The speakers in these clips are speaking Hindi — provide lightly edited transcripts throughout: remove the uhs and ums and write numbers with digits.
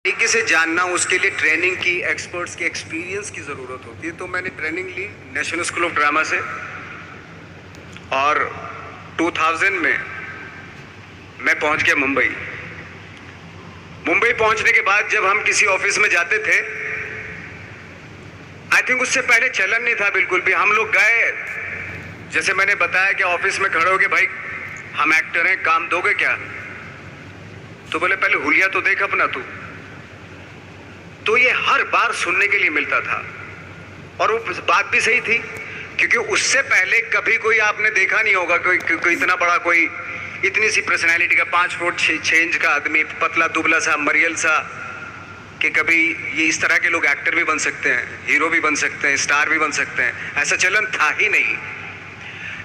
तरीके से जानना, उसके लिए ट्रेनिंग की, एक्सपर्ट्स के एक्सपीरियंस की ज़रूरत होती है। तो मैंने ट्रेनिंग ली नेशनल स्कूल ऑफ ड्रामा से, और 2000 में मैं पहुंच गया मुंबई। मुंबई पहुंचने के बाद जब हम किसी ऑफिस में जाते थे, आई थिंक उससे पहले चलन नहीं था बिल्कुल भी। हम लोग गए, जैसे मैंने बताया कि ऑफिस में खड़े हो के, भाई हम एक्टर हैं, काम दोगे क्या? तो बोले पहले हुलिया तो देख अपना तू। तो ये हर बार सुनने के लिए मिलता था, और वो बात भी सही थी, क्योंकि उससे पहले कभी कोई आपने देखा नहीं होगा कोई इतना बड़ा, कोई इतनी सी पर्सनैलिटी का 5 फुट 6 इंच का आदमी, पतला दुबला सा मरियल सा, कि कभी ये इस तरह के लोग एक्टर भी बन सकते हैं, हीरो भी बन सकते हैं, स्टार भी बन सकते हैं। ऐसा चलन था ही नहीं।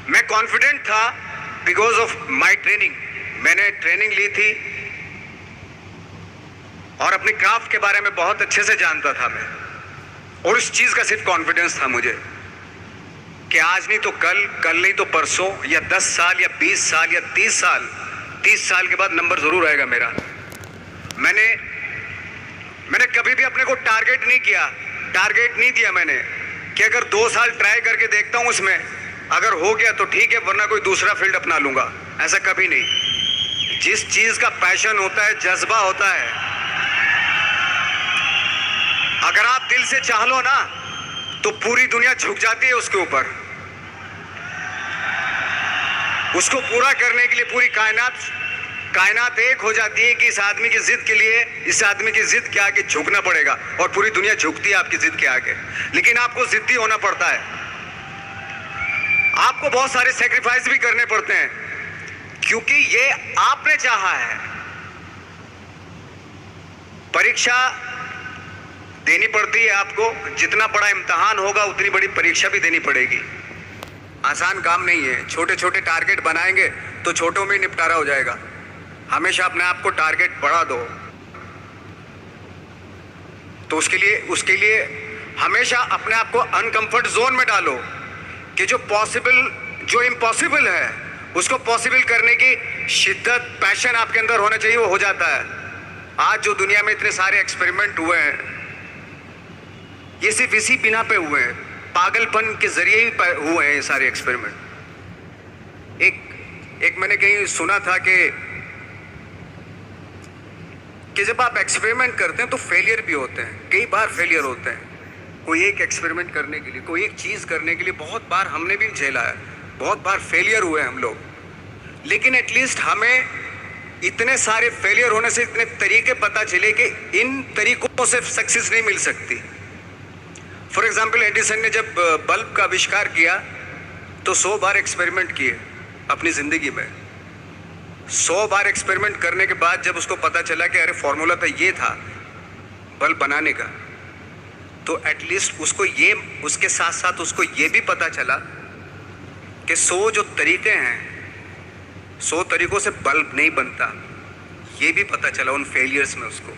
मैं कॉन्फिडेंट था बिकॉज ऑफ माई ट्रेनिंग। मैंने ट्रेनिंग ली थी और अपने क्राफ्ट के बारे में बहुत अच्छे से जानता था मैं, और उस चीज का सिर्फ कॉन्फिडेंस था मुझे कि आज नहीं तो कल, कल नहीं तो परसों, या 10 साल या 20 साल या 30 साल के बाद नंबर जरूर आएगा मेरा। मैंने कभी भी अपने को टारगेट नहीं दिया मैंने कि अगर 2 साल ट्राई करके देखता हूं, उसमें अगर हो गया तो ठीक है, वरना कोई दूसरा फील्ड अपना लूंगा। ऐसा कभी नहीं। जिस चीज का पैशन होता है, जज्बा होता है, अगर आप दिल से चाह लो ना, तो पूरी दुनिया झुक जाती है उसके ऊपर। उसको पूरा करने के लिए पूरी कायनात एक हो जाती है कि इस आदमी की जिद के लिए, इस आदमी की जिद के आगे झुकना पड़ेगा, और पूरी दुनिया झुकती है आपकी जिद के आगे। लेकिन आपको जिद्दी होना पड़ता है, आपको बहुत सारे सेक्रीफाइस भी करने पड़ते हैं, क्योंकि ये आपने चाहा है। परीक्षा देनी पड़ती है आपको, जितना बड़ा इम्तिहान होगा उतनी बड़ी परीक्षा भी देनी पड़ेगी। आसान काम नहीं है। छोटे छोटे टारगेट बनाएंगे तो छोटों में निपटारा हो जाएगा। हमेशा अपने आप को टारगेट बढ़ा दो। तो उसके लिए हमेशा अपने आप को अनकंफर्ट जोन में डालो, कि जो इम्पॉसिबल है उसको पॉसिबल करने की शिद्दत, पैशन आपके अंदर होना चाहिए, वो हो जाता है। आज जो दुनिया में इतने सारे एक्सपेरिमेंट हुए हैं, ये सिर्फ इसी बिना पे हुए हैं, पागलपन के जरिए ही हुए हैं ये सारे एक्सपेरिमेंट। एक मैंने कहीं सुना था कि जब आप एक्सपेरिमेंट करते हैं तो फेलियर भी होते हैं, कई बार फेलियर होते हैं। कोई एक एक्सपेरिमेंट करने के लिए, कोई एक चीज़ करने के लिए बहुत बार हमने भी झेला है, बहुत बार फेलियर हुए हम लोग। लेकिन एटलीस्ट हमें इतने सारे फेलियर होने से इतने तरीके पता चले कि इन तरीकों से सक्सेस नहीं मिल सकती। फॉर एग्जाम्पल, एडिसन ने जब बल्ब का आविष्कार किया तो 100 बार एक्सपेरिमेंट किए अपनी ज़िंदगी में। 100 बार एक्सपेरिमेंट करने के बाद जब उसको पता चला कि अरे फॉर्मूला तो ये था बल्ब बनाने का, तो एटलीस्ट उसके साथ साथ उसको ये भी पता चला कि 100 जो तरीके हैं, 100 तरीकों से बल्ब नहीं बनता। ये भी पता चला उन फेलियर्स में उसको।